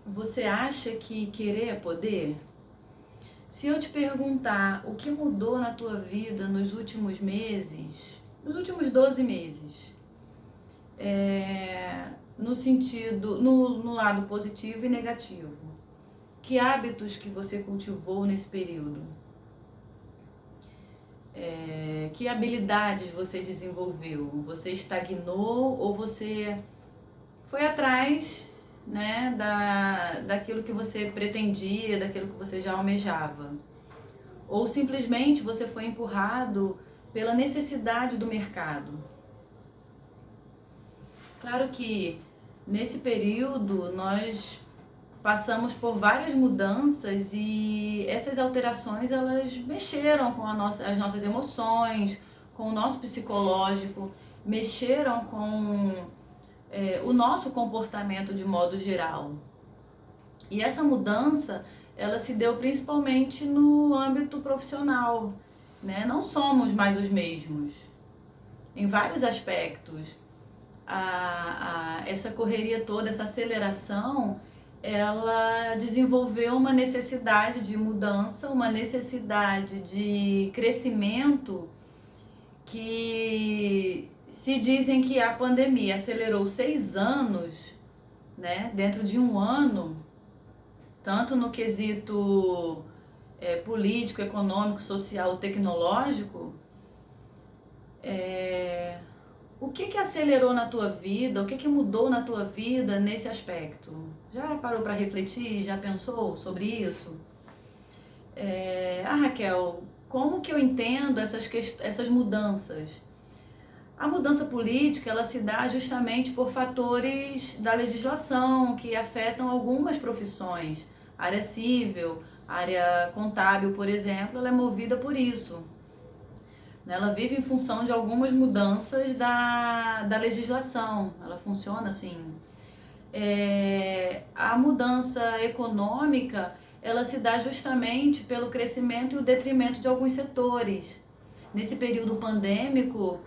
Você acha que querer é poder? Se eu te perguntar o que mudou na tua vida nos últimos meses, nos últimos 12 meses, no sentido, no lado positivo e negativo, que hábitos que você cultivou nesse período? Que habilidades você desenvolveu? Você estagnou ou você foi atrás, né, daquilo que você pretendia, daquilo que você já almejava? Ou simplesmente você foi empurrado pela necessidade do mercado? Claro que nesse período nós passamos por várias mudanças e essas alterações elas mexeram com as nossas emoções, com o nosso psicológico, mexeram com o nosso comportamento de modo geral. E essa mudança ela se deu principalmente no âmbito profissional, né? Não somos mais os mesmos em vários aspectos. Essa correria toda, essa aceleração, ela desenvolveu uma necessidade de mudança, uma necessidade de crescimento que se dizem que a pandemia acelerou 6 anos, né, dentro de um ano, tanto no quesito político, econômico, social, tecnológico. O que acelerou na tua vida? O que mudou na tua vida nesse aspecto? Já parou para refletir? Já pensou sobre isso? Raquel, como que eu entendo essas mudanças? A mudança política ela se dá justamente por fatores da legislação que afetam algumas profissões. A área civil, a área contábil, por exemplo, ela é movida por isso. Ela vive em função de algumas mudanças da legislação, ela funciona assim. A mudança econômica, ela se dá justamente pelo crescimento e o detrimento de alguns setores. Nesse período pandêmico,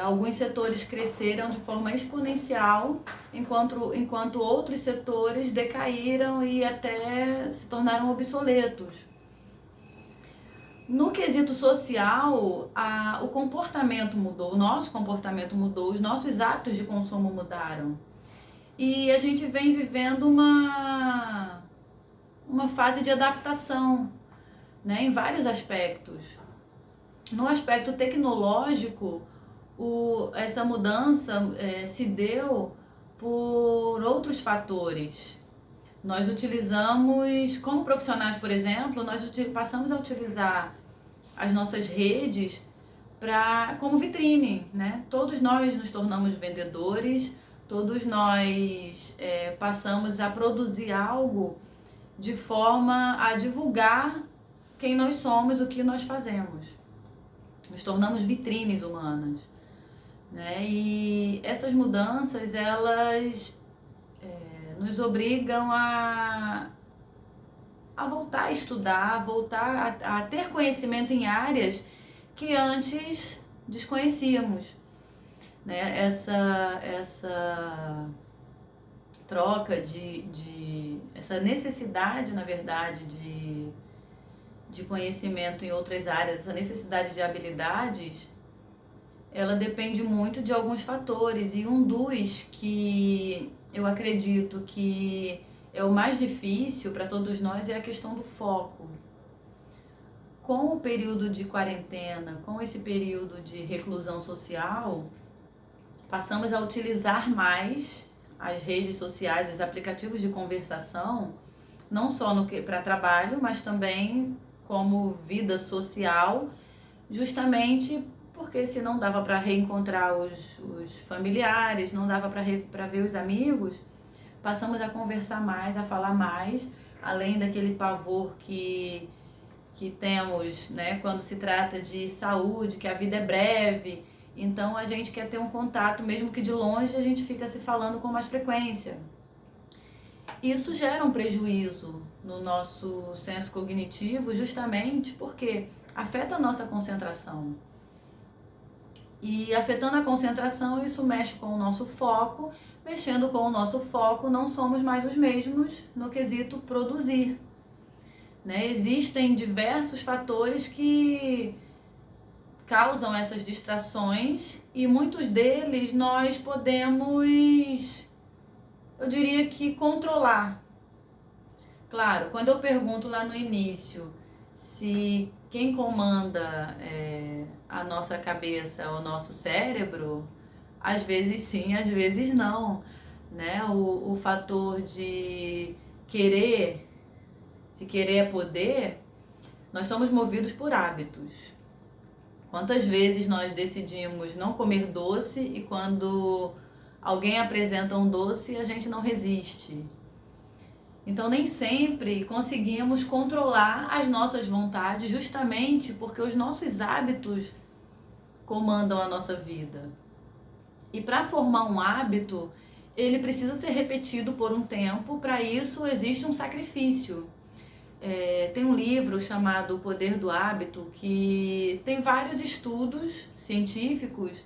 alguns setores cresceram de forma exponencial, enquanto outros setores decaíram e até se tornaram obsoletos. No quesito social, o comportamento mudou, o nosso comportamento mudou, os nossos hábitos de consumo mudaram. E a gente vem vivendo uma fase de adaptação, né, em vários aspectos. No aspecto tecnológico, essa mudança se deu por outros fatores. Nós utilizamos, como profissionais, por exemplo, nós passamos a utilizar as nossas redes como vitrine, né? Todos nós nos tornamos vendedores, todos nós passamos a produzir algo de forma a divulgar quem nós somos, o que nós fazemos. Nos tornamos vitrines humanas, né? E essas mudanças, elas nos obrigam a voltar a estudar, a voltar a ter conhecimento em áreas que antes desconhecíamos, né? Essa troca essa necessidade, na verdade, de conhecimento em outras áreas, essa necessidade de habilidades, ela depende muito de alguns fatores, e um dos que eu acredito que é o mais difícil para todos nós é a questão do foco. Com o período de quarentena, com esse período de reclusão social, passamos a utilizar mais as redes sociais, os aplicativos de conversação, não só para trabalho, mas também como vida social, justamente porque se não dava para reencontrar os familiares, não dava para ver os amigos, passamos a conversar mais, a falar mais, além daquele pavor que temos, né, quando se trata de saúde, que a vida é breve. Então a gente quer ter um contato, mesmo que de longe, a gente fica se falando com mais frequência. Isso gera um prejuízo no nosso senso cognitivo, justamente porque afeta a nossa concentração. E afetando a concentração, isso mexe com o nosso foco. Mexendo com o nosso foco, não somos mais os mesmos no quesito produzir. Né? Existem diversos fatores que causam essas distrações e muitos deles nós podemos, eu diria que, controlar. Claro, quando eu pergunto lá no início se quem comanda a nossa cabeça é o nosso cérebro, às vezes sim, às vezes não. Né? O fator de querer, se querer é poder, nós somos movidos por hábitos. Quantas vezes nós decidimos não comer doce e quando alguém apresenta um doce a gente não resiste? Então nem sempre conseguimos controlar as nossas vontades justamente porque os nossos hábitos comandam a nossa vida. E para formar um hábito, ele precisa ser repetido por um tempo, para isso existe um sacrifício. Tem um livro chamado O Poder do Hábito que tem vários estudos científicos,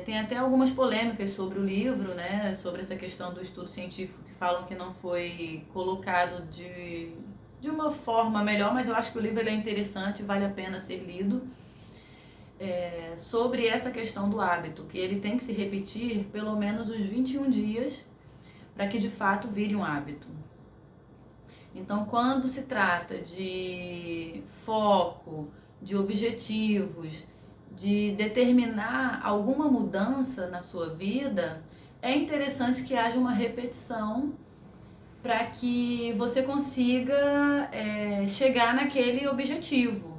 tem até algumas polêmicas sobre o livro, né, sobre essa questão do estudo científico que falam que não foi colocado de uma forma melhor, mas eu acho que o livro ele é interessante, vale a pena ser lido, sobre essa questão do hábito, que ele tem que se repetir pelo menos os 21 dias para que de fato vire um hábito. Então, quando se trata de foco, de objetivos, de determinar alguma mudança na sua vida, é interessante que haja uma repetição para que você consiga chegar naquele objetivo.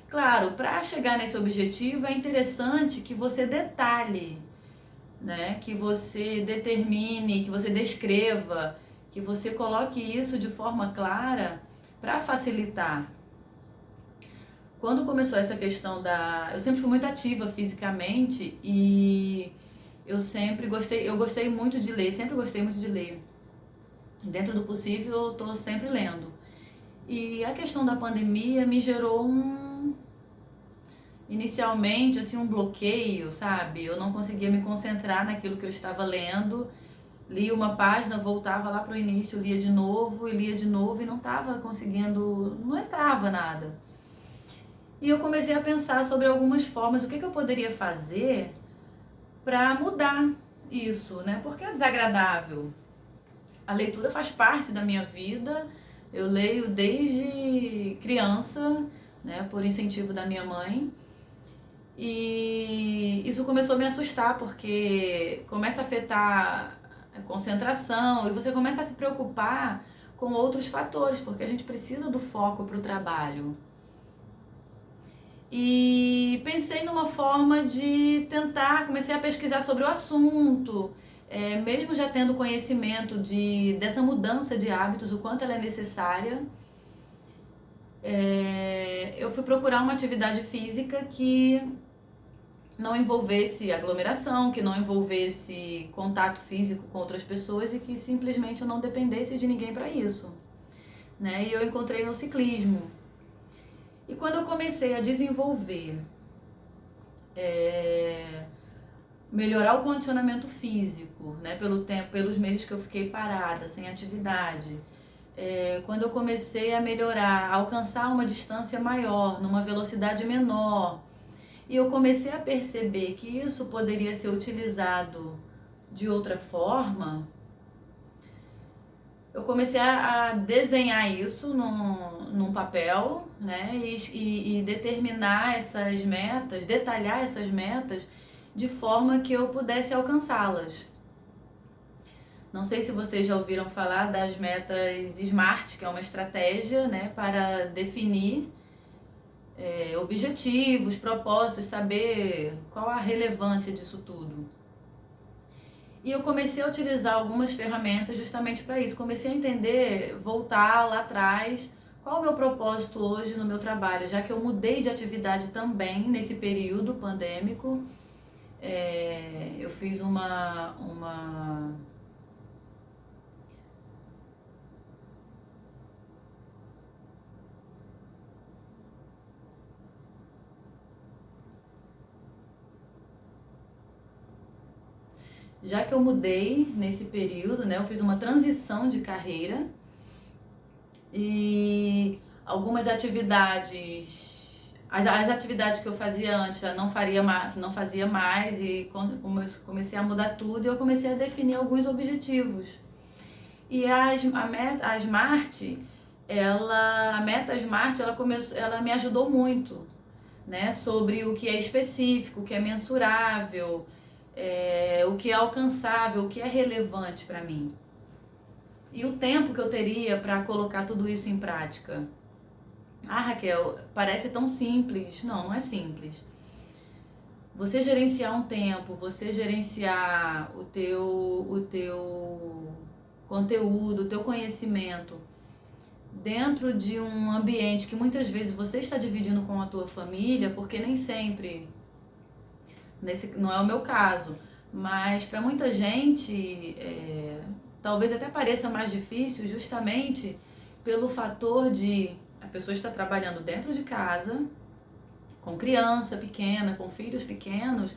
Claro, para chegar nesse objetivo é interessante que você detalhe, né? Que você determine, que você descreva, que você coloque isso de forma clara para facilitar. Quando começou essa questão eu sempre fui muito ativa fisicamente e eu gostei muito de ler, sempre gostei muito de ler. Dentro do possível eu estou sempre lendo. E a questão da pandemia me gerou inicialmente assim um bloqueio, sabe? Eu não conseguia me concentrar naquilo que eu estava lendo. Lia uma página, voltava lá para o início, lia de novo e não estava conseguindo, não entrava nada. E eu comecei a pensar sobre algumas formas, o que eu poderia fazer para mudar isso, né? Porque é desagradável. A leitura faz parte da minha vida, eu leio desde criança, né, por incentivo da minha mãe. E isso começou a me assustar, porque começa a afetar a concentração e você começa a se preocupar com outros fatores, porque a gente precisa do foco para o trabalho. E pensei numa forma de tentar, comecei a pesquisar sobre o assunto, mesmo já tendo conhecimento dessa mudança de hábitos, o quanto ela é necessária. Eu fui procurar uma atividade física que não envolvesse aglomeração, que não envolvesse contato físico com outras pessoas e que simplesmente eu não dependesse de ninguém para isso, né? E eu encontrei no ciclismo. E quando eu comecei a desenvolver, melhorar o condicionamento físico, né, pelos meses que eu fiquei parada, sem atividade, quando eu comecei a melhorar, a alcançar uma distância maior, numa velocidade menor, e eu comecei a perceber que isso poderia ser utilizado de outra forma, eu comecei a desenhar isso num papel, né? E determinar essas metas, detalhar essas metas de forma que eu pudesse alcançá-las. Não sei se vocês já ouviram falar das metas SMART, que é uma estratégia, né, para definir objetivos, propósitos, saber qual a relevância disso tudo. E eu comecei a utilizar algumas ferramentas justamente para isso. Comecei a entender, voltar lá atrás, qual é o meu propósito hoje no meu trabalho, já que eu mudei de atividade também nesse período pandêmico. Eu fiz uma já que eu mudei nesse período, né? Eu fiz uma transição de carreira e algumas atividades, as atividades que eu fazia antes eu não fazia mais e como eu comecei a mudar tudo, eu comecei a definir alguns objetivos. E a Smart, a Meta Smart, ela me ajudou muito, né, sobre o que é específico, o que é mensurável, o que é alcançável, o que é relevante para mim. E o tempo que eu teria para colocar tudo isso em prática. Ah, Raquel, parece tão simples. Não, não é simples. Você gerenciar um tempo, você gerenciar o teu conteúdo, o teu conhecimento dentro de um ambiente que muitas vezes você está dividindo com a tua família, porque nem sempre, não é o meu caso, mas para muita gente talvez até pareça mais difícil justamente pelo fator de a pessoa estar trabalhando dentro de casa, com criança pequena, com filhos pequenos,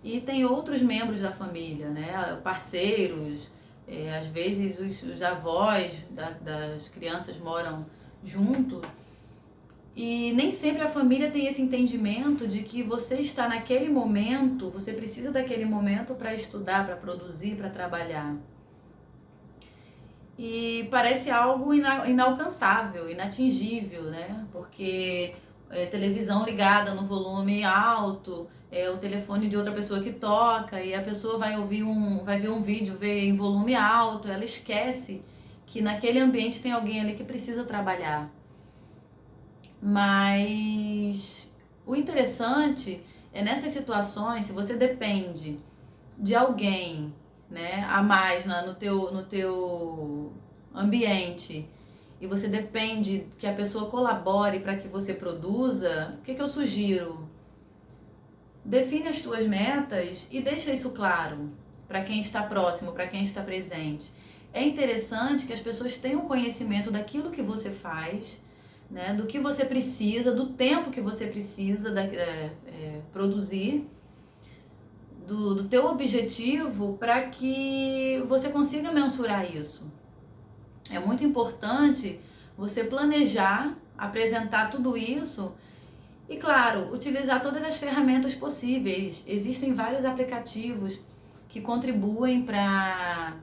e tem outros membros da família, né? Parceiros, às vezes os avós das crianças moram junto, e nem sempre a família tem esse entendimento de que você está naquele momento, você precisa daquele momento para estudar, para produzir, para trabalhar. E parece algo inalcançável, inatingível, né? Porque televisão ligada no volume alto, o telefone de outra pessoa que toca e a pessoa vai ver um vídeo, ver em volume alto, ela esquece que naquele ambiente tem alguém ali que precisa trabalhar. Mas o interessante é nessas situações, se você depende de alguém, né, a mais no teu ambiente, e você depende que a pessoa colabore para que você produza, o que eu sugiro? Define as tuas metas e deixa isso claro para quem está próximo, para quem está presente. É interessante que as pessoas tenham conhecimento daquilo que você faz, né, do que você precisa, do tempo que você precisa produzir, do teu objetivo, para que você consiga mensurar isso. É muito importante você planejar, apresentar tudo isso e, claro, utilizar todas as ferramentas possíveis. Existem vários aplicativos que contribuem para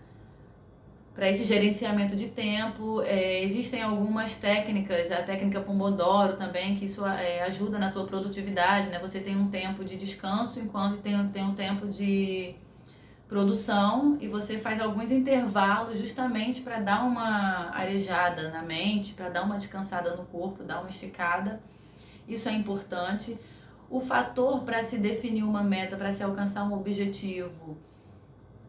esse gerenciamento de tempo. Existem algumas técnicas, a técnica Pomodoro também, que isso ajuda na tua produtividade, né? Você tem um tempo de descanso enquanto tem um tempo de produção e você faz alguns intervalos justamente para dar uma arejada na mente, para dar uma descansada no corpo, dar uma esticada. Isso é importante. O fator para se definir uma meta, para se alcançar um objetivo,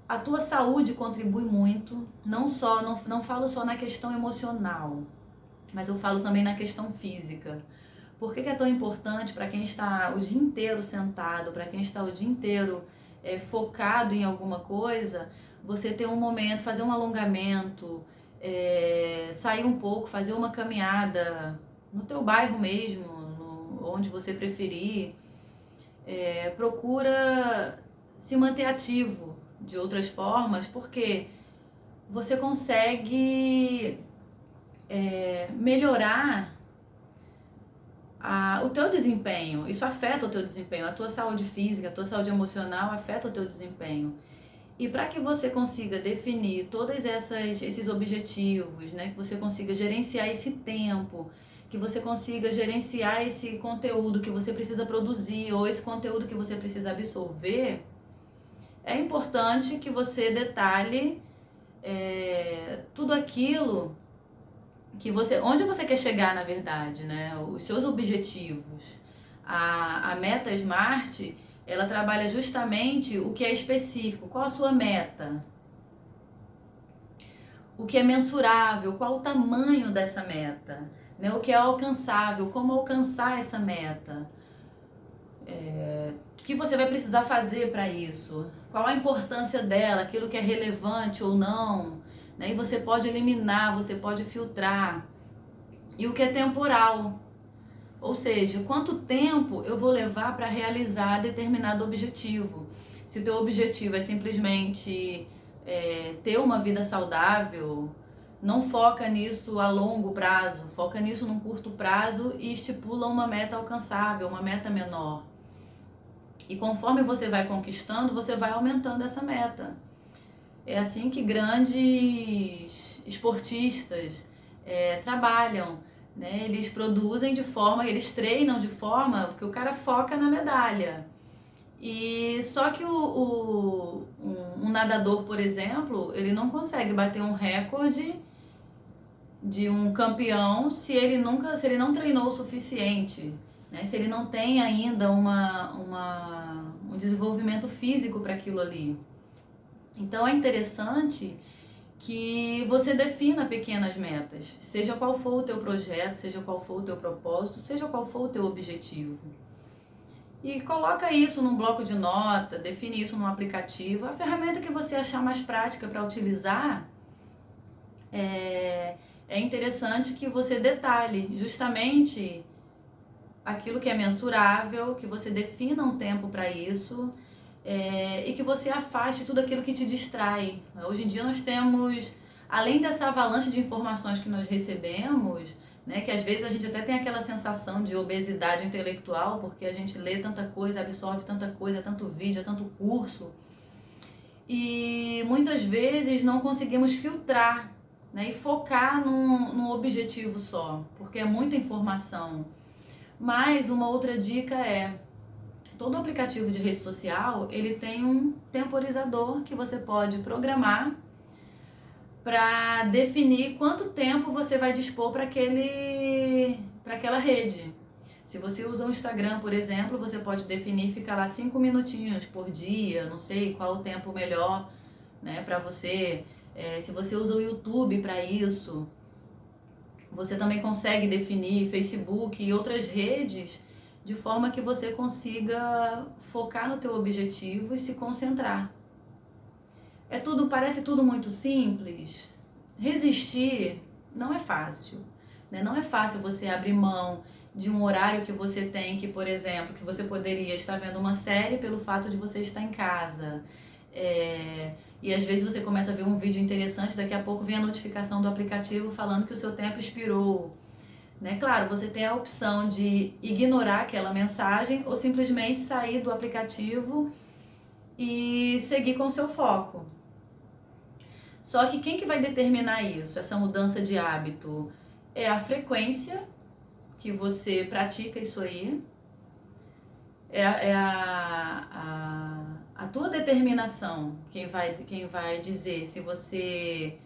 a tua saúde contribui muito, não falo só na questão emocional, mas eu falo também na questão física. Por que é tão importante para quem está o dia inteiro sentado, para quem está o dia inteiro focado em alguma coisa, você ter um momento, fazer um alongamento, sair um pouco, fazer uma caminhada no teu bairro mesmo, onde você preferir. Procura se manter ativo de outras formas, porque você consegue melhorar o teu desempenho. Isso afeta o teu desempenho, a tua saúde física, a tua saúde emocional afeta o teu desempenho. E para que você consiga definir todos esses objetivos, né, que você consiga gerenciar esse tempo, que você consiga gerenciar esse conteúdo que você precisa produzir ou esse conteúdo que você precisa absorver, é importante que você detalhe tudo aquilo que onde você quer chegar, na verdade, né? Os seus objetivos. A Meta Smart, ela trabalha justamente o que é específico. Qual a sua meta? O que é mensurável? Qual o tamanho dessa meta? Né? O que é alcançável? Como alcançar essa meta? O que você vai precisar fazer para isso? Qual a importância dela? Aquilo que é relevante ou não? Né? E você pode eliminar, você pode filtrar. E o que é temporal? Ou seja, quanto tempo eu vou levar para realizar determinado objetivo? Se o teu objetivo é simplesmente ter uma vida saudável, não foca nisso a longo prazo, foca nisso num curto prazo e estipula uma meta alcançável, uma meta menor. E conforme você vai conquistando, você vai aumentando essa meta. É assim que grandes esportistas trabalham, né? Eles produzem de forma, eles treinam de forma, porque o cara foca na medalha. E só que um nadador, por exemplo, ele não consegue bater um recorde de um campeão se ele não treinou o suficiente, né? Se ele não tem ainda um desenvolvimento físico para aquilo ali. Então é interessante que você defina pequenas metas, seja qual for o teu projeto, seja qual for o teu propósito, seja qual for o teu objetivo. E coloca isso num bloco de nota, define isso num aplicativo. A ferramenta que você achar mais prática para utilizar, é interessante que você detalhe justamente aquilo que é mensurável, que você defina um tempo para isso, e que você afaste tudo aquilo que te distrai. Hoje em dia nós temos, além dessa avalanche de informações que nós recebemos, né, que às vezes a gente até tem aquela sensação de obesidade intelectual, porque a gente lê tanta coisa, absorve tanta coisa, tanto vídeo, tanto curso, e muitas vezes não conseguimos filtrar, né, e focar num objetivo só, porque é muita informação. Mas uma outra dica todo aplicativo de rede social, ele tem um temporizador que você pode programar para definir quanto tempo você vai dispor para aquela rede. Se você usa o Instagram, por exemplo, você pode definir ficar lá 5 minutinhos por dia, não sei qual o tempo melhor, né, para você. Se você usa o YouTube para isso, você também consegue definir Facebook e outras redes de forma que você consiga focar no teu objetivo e se concentrar. Parece tudo muito simples. Resistir não é fácil, né? Não é fácil você abrir mão de um horário que você tem, que, por exemplo, que você poderia estar vendo uma série pelo fato de você estar em casa. E às vezes você começa a ver um vídeo interessante, daqui a pouco vem a notificação do aplicativo falando que o seu tempo expirou. Né? Claro, você tem a opção de ignorar aquela mensagem ou simplesmente sair do aplicativo e seguir com o seu foco. Só que quem que vai determinar isso, essa mudança de hábito? É a frequência que você pratica isso aí, a tua determinação, quem vai dizer se você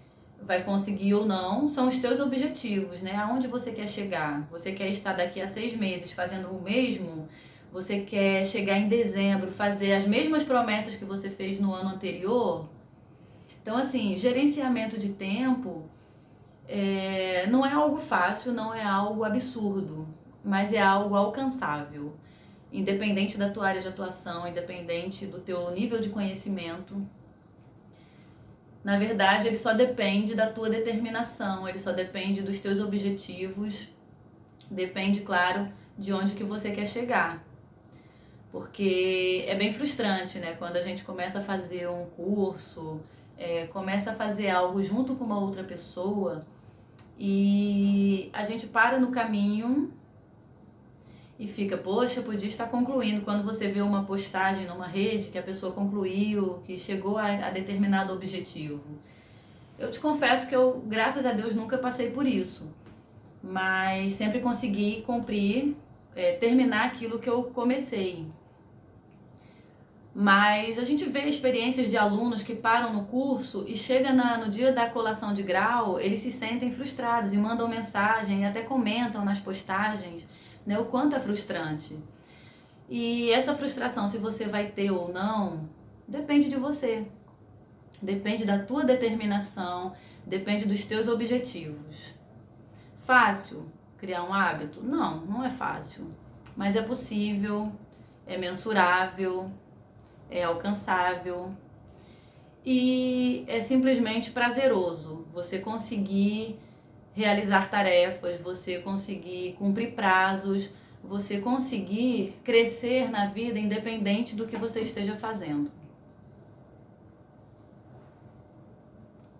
vai conseguir ou não, são os teus objetivos, né? Aonde você quer chegar? Você quer estar daqui a 6 meses fazendo o mesmo? Você quer chegar em dezembro, fazer as mesmas promessas que você fez no ano anterior? Então, assim, gerenciamento de tempo não é algo fácil, não é algo absurdo, mas é algo alcançável. Independente da tua área de atuação, independente do teu nível de conhecimento, na verdade, ele só depende da tua determinação, ele só depende dos teus objetivos, depende, claro, de onde que você quer chegar. Porque é bem frustrante, né? Quando a gente começa a fazer um curso, começa a fazer algo junto com uma outra pessoa e a gente para no caminho e fica, poxa, podia estar concluindo. Quando você vê uma postagem numa rede que a pessoa concluiu, que chegou a determinado objetivo. Eu te confesso que eu, graças a Deus, nunca passei por isso. Mas sempre consegui cumprir, terminar aquilo que eu comecei. Mas a gente vê experiências de alunos que param no curso e chega no dia da colação de grau, eles se sentem frustrados e mandam mensagem e até comentam nas postagens, né, o quanto é frustrante. E essa frustração, se você vai ter ou não, depende de você. Depende da tua determinação, depende dos teus objetivos. Fácil criar um hábito? Não, não é fácil. Mas é possível, é mensurável, é alcançável e é simplesmente prazeroso você conseguir realizar tarefas, você conseguir cumprir prazos, você conseguir crescer na vida independente do que você esteja fazendo.